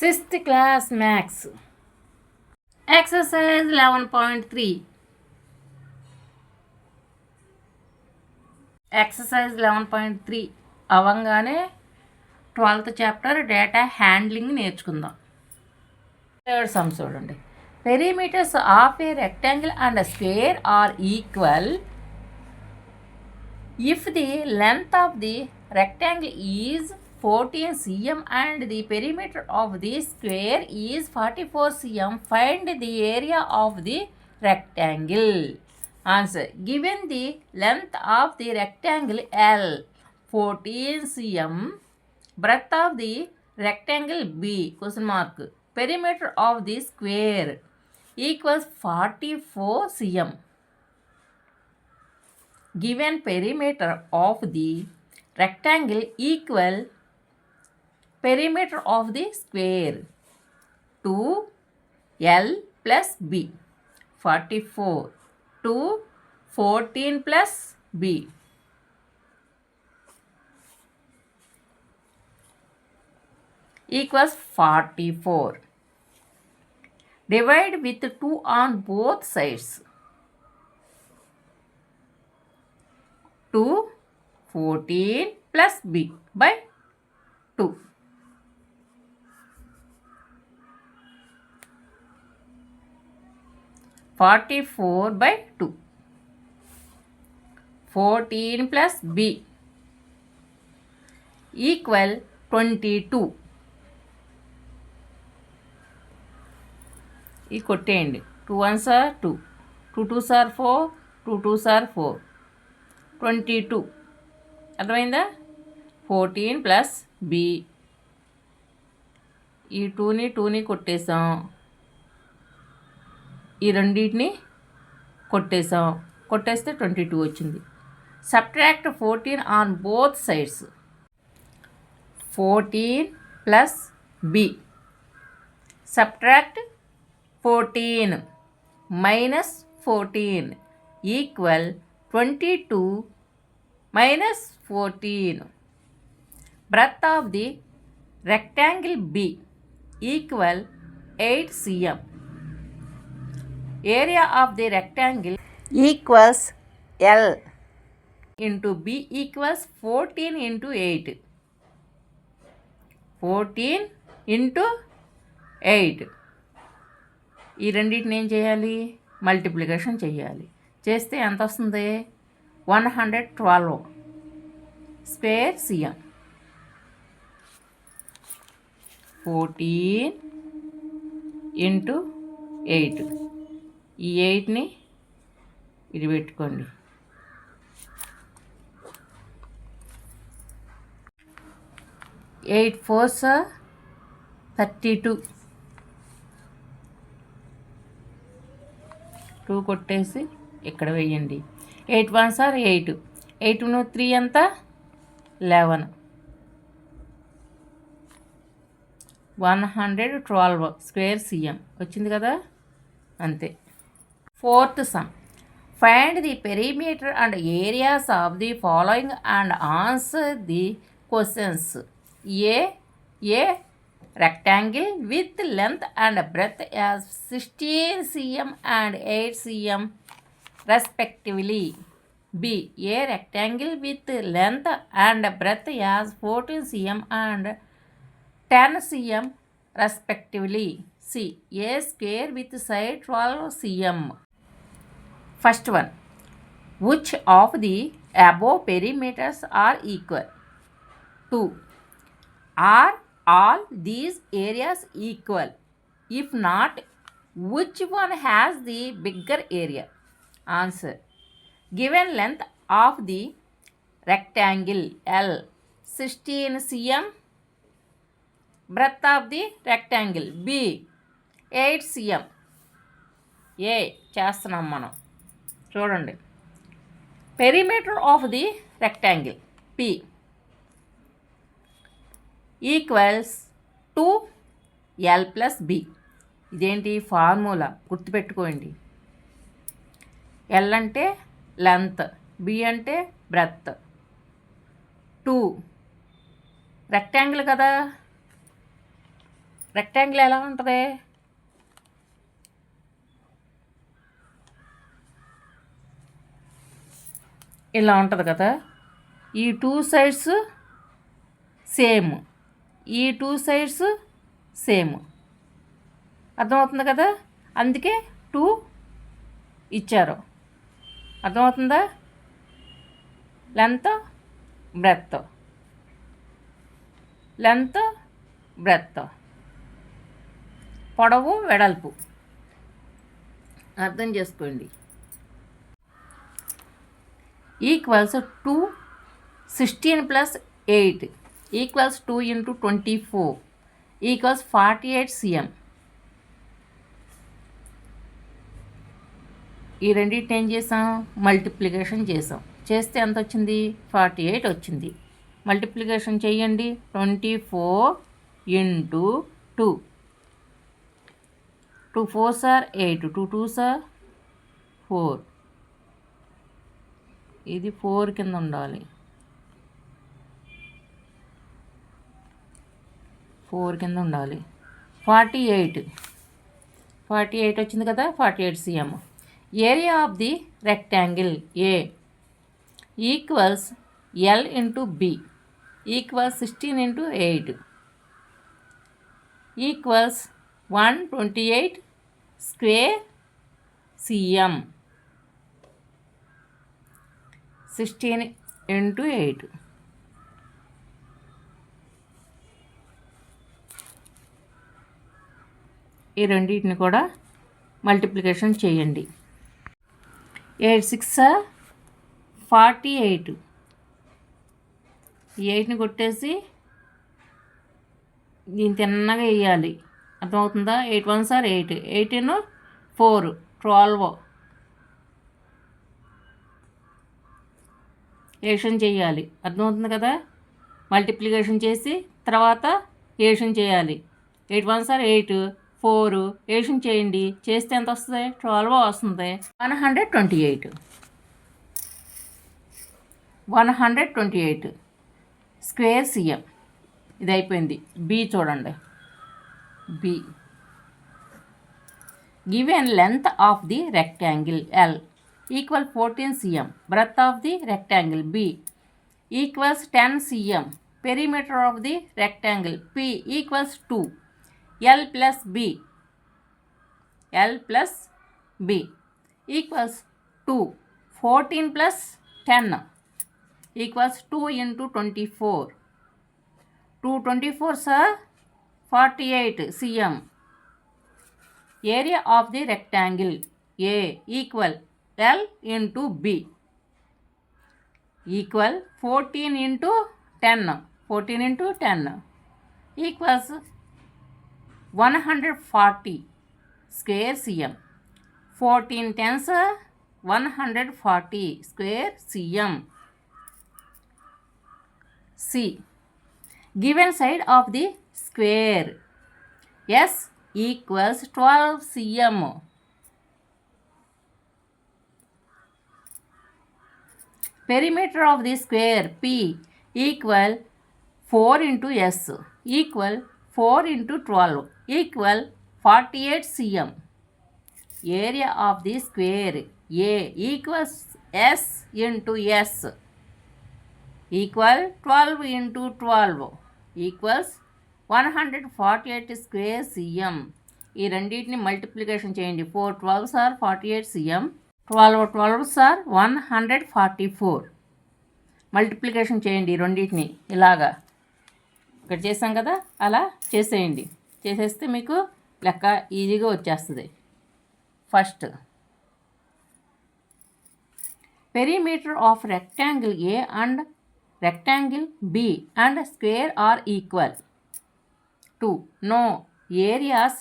Sixth class Max. Exercise 11.3. Exercise 11.3 అవంగానే 12th chapter data handling నేర్చుకుందాం. Third sum చూడండి. Perimeters of a rectangle and square are equal if the length of the rectangle is 14 cm and the perimeter of the square is 44 cm, find the area of the rectangle. Answer. Given the length of the rectangle L 14 cm, breadth of the rectangle B question mark, perimeter of the square equals 44 cm. Given perimeter of the rectangle equal perimeter of the square 2L plus B. 44 to 14 plus B equals 44. Divide with 2 on both sides. 2 14 plus B by 2. (44 by 2). 14 plus B equal 22. ఈ కొట్టేయండి. 2 1s are 2, 2 2s are 4, 2 2s are 4. 22 అర్థమైందా? 14 plus B. ఈ 2ని కొట్టేసాం, ఈ రెండింటిని కొట్టేసాం. కొట్టేస్తే 22 వచ్చింది. Subtract 14 on both sides. 14 plus B subtract 14 minus 14 equal 22 minus 14. Breadth of the rectangle B equal 8 cm. Area of the rectangle equals L into B equals 14 into 8. 14 into 8. ఈ రెండింటిని ఏం చేయాలి? మల్టిప్లికేషన్ చేయాలి. చేస్తే ఎంత వస్తుంది? 112 స్క్వేర్ సిఎం. 14 ఇంటూ 8. ఈ 8ని ఇది పెట్టుకోండి. 8 4s 32. 2 కొట్టేసి ఇక్కడ వేయండి. 8 1s are 8. 8 3 ఎంత? 11. 112 స్క్వేర్ సిఎం వచ్చింది కదా, అంతే. Fourth sum. Find the perimeter and areas of the following and answer the questions. A rectangle with length and breadth as 16 cm and 8 cm respectively. B. A rectangle with length and breadth as 14 cm and 10 cm respectively. C. A square with side 12 cm. First one. Which of the above perimeters are equal? 2. Are all these areas equal? If not, which one has the bigger area? Answer. Given length of the rectangle L 16 cm, breadth of the rectangle B 8 cm. ఏ చేస్తున్నాం మనం చూడండి. Perimeter of the rectangle P equals 2L plus B. ఇదేంటి? Formula గుర్తుపెట్టుకోండి. L అంటే length, B అంటే breath. 2 rectangle కదా, rectangle ఎలా ఉంటుంది? ఇలా ఉంటుంది కదా. ఈ 2 సైడ్స్ సేమ్, ఈ 2 సైడ్స్ సేమ్. అర్థమవుతుంది కదా. అందుకే 2 ఇచ్చారు. అర్థమవుతుందా? లెంత్ బ్రెడ్త్, లెంత్ బ్రెడ్త్, పొడవు వెడల్పు. అర్థం చేసుకోండి. Equals 2 16 + 8 equals 2 × 24 equals 48 cm. ఈ రెండింటిని ఏం చేసాం? మల్టిప్లికేషన్ చేసాం. చేస్తే ఎంత వచ్చింది? 48 వచ్చింది. మల్టిప్లికేషన్ చేయండి. 24 × 2. 2 4s are 8, 2 2s are 4. ఇది 4 కింద ఉండాలి. 4 కింద ఉండాలి. 48 వచ్చింది కదా. 48 cm. Area of the rectangle A equals L × B equals 16 × 8 equals 128 square cm. 16 × 8. ఈ రెండింటిని కూడా మల్టిప్లికేషన్ చేయండి. 8 6 48. ఈ 8ని కొట్టేసి దీన్ని తిన్నగా వేయాలి. అర్థమవుతుందా? 8 1s are 8, 8 × 4 12. ఏషన్ చేయాలి. అర్థమవుతుంది కదా. మల్టిప్లికేషన్ చేసి తర్వాత ఏషన్ చేయాలి. 8 1s are 8, 4 ఏషన్ చేయండి. చేస్తే ఎంత వస్తుంది? 12 వస్తుంది. 128 స్క్వేర్ cm. ఇది అయిపోయింది. బి చూడండి. Be given length of the rectangle L equal 14 cm. Breadth of the rectangle B equals 10 cm. Perimeter of the rectangle P equals 2. L plus B equals 2. 14 + 10 equals 2 × 24. 2 24s are 48 cm. Area of the rectangle A equal L × B equal 14 × 10 equals 140 square cm. 14 10s are 140 square cm. C. Given side of the square S equals 12 cm. Perimeter of the square P equal 4 × S equal 4 × 12 equal 48 cm. Area of the square A equals S × S equal 12 × 12 equals 148 square cm. ఈ రెండింటిని multiplication చేయండి. 4 12s are 48 cm. 12 12s are 144. Multiplication చేయండి రెండింటిని. ఇలాగా ఇక్కడ చేసాం కదా, అలా చేసేయండి. చేసేస్తే మీకు లెక్క ఈజీగా వచ్చేస్తుంది. First perimeter of rectangle A and rectangle B and square are equal. 2. No areas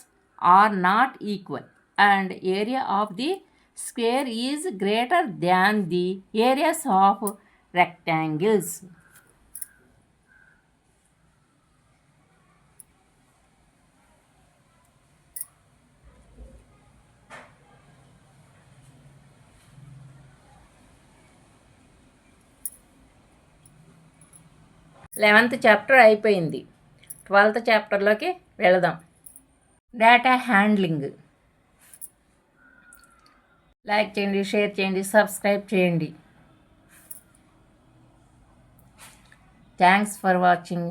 are not equal and area of the square is greater than the areas of rectangles. Eleventh chapter అయిపోయింది. 12th చాప్టర్లోకి వెళదాం. Data handling. Like చేయండి, share చేయండి, subscribe చేయండి. Thanks for watching.